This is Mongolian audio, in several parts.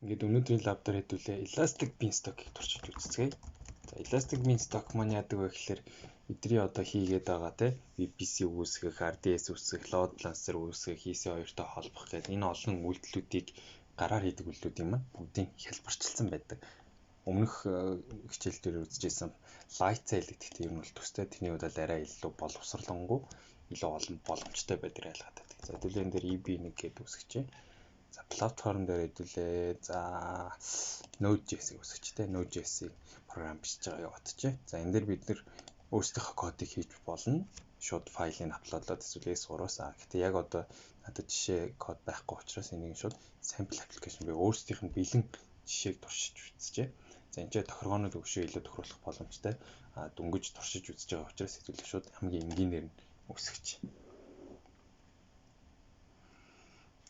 Ингээд өнөөдрийн лаб дээр хэдүүлээ elastic beanstalk-ийг туршиж үзцгээе. За elastic beanstalk маань яадаг вэ гэхээр бидний одоо хийгээд байгаа те VPC үүсгэх, RDS үүсгэх, load balancer үүсгэх, EC2-той холбох гэдэг энэ олон үйлдэлүүдийг гараар хийдэг үйлдэлүүд юм аа. Бүгдийг хэлбэрчилсэн байдаг. Өмнөх хичээл дээр үзчихсэн light cell гэдэгт ер нь бол төстэй тэний удаад арай илүү боловсрлонгуй илүү олон боломжтой байдаг ялгаад байдаг. За хэдүүлээ энэ дээр EB1 гэдэг үүсгэжээ. За платформ дээр хэдүүлээ. За Node.js-ийг үүсгэжтэй. Node.js-ийг програм бичиж байгаа явуулчихъя. За энэ дээр бид нэр өөрсдийнхөө кодыг хийж болно. Шууд файлыг апплодлоод эсвэл S3-аас. Гэхдээ яг одоо надад жишээ код байхгүй учраас энийг шууд sample application би өөрсдийнх нь бэлэн жишээг туршиж үзчихье. За энэ ч тохиргоонууд өгшөө илүү тохируулах боломжтой. Дөнгөж туршиж үзэж байгаа учраас хэдүүлээ шууд хамгийн энгийнээр нь үүсгэж.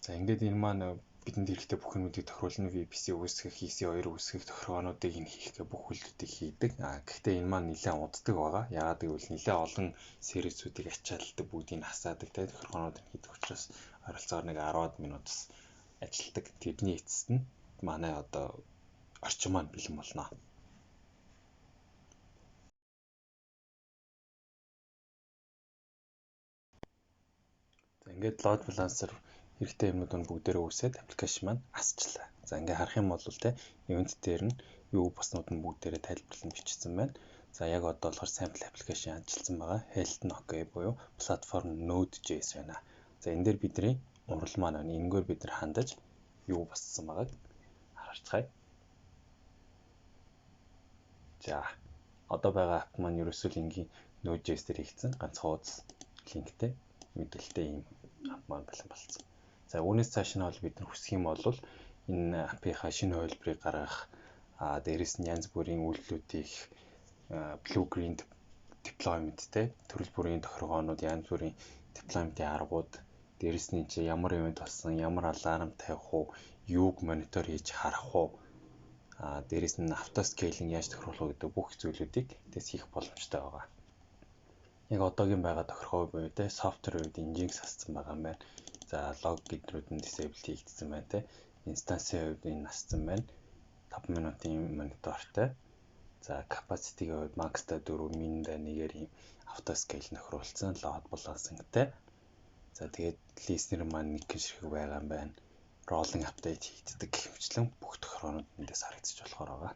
За ингээд энэ маань бидэнд хэрэгтэй бүх юмуудыг тохируулна. VPC үүсгэх, EC2 үүсгэх тохиргоонуудыг энэ хийх гэх бүх үйлдэлүүдийг хийдэг. Гэхдээ энэ маань нэлээд уддаг байгаа. Яагаад гэвэл нэлээд олон сервисүүдийг ачаалдаг, бүгдийг нь хасаадаг те тохиргоонууд нь хийдэг учраас ойролцоогоор нэг 10 минут бас ажилладаг. Тэдний эцэст нь манай одоо орчин маань бэлэн болно. За ингээд load balancer хэрэгтэй юмнууд нь бүгдээрээ үүсээд аппликейшн маань асчлаа. За ингээ харах юм бол те event дээр нь юу боснууд нь бүгдээрээ тайлбарлан бичсэн байна. За яг одоо болохоор sample application ажилласан байгаа. Health OK буюу платформ Node.js байна. За энэ дээр бидний урал маань байна. Энэгээр бид нар хандаж юу боссон байгааг харцгаая. За одоо байгаа апп маань ерөөсөө ингийн Node.js дээр хийгдсэн ганц хуудас линктэй мэдээлэлтэй юм апп маань бэлэн болсон. За үүнээс цааш нь бол бид нар хүсэх юм бол энэ апп-ийнхаа шинэ хувилбарыг гаргах, дээрэс нь янз бүрийн үйлдэлүүдийг blue green deployment те төрөл бүрийн тохиргоонууд, янз бүрийн deployment-ийн аргууд, дээрэс нь чи ямар event болсон, ямар аларм тавих уу, юуг монитор хийж харах уу, дээрэс нь автоскейлинг яаж тохируулах гэдэг бүх зүйлүүдийг тэс хийх боломжтой байгаа. Яг одоогийн байгаа тохиргоо буюу те software үед Nginx асцсан байгаа юм байна. За log гэдрүүд нь disable хийгдсэн байна те. Instance-ийн хувьд энэ асцсан байна. 5 минутын монитортой. За capacity-ийн хувьд max-та 4, min-да 1-ээр ийм автоскейл нөхрүүлсэн, load balancing-тэй. За тэгээд listener маань нэг гişрэг байгаа юм байна. Rolling update хийгддэг гэх мэтлэн бүх тохиргоонууд эндээс харагдчих болохоор байгаа.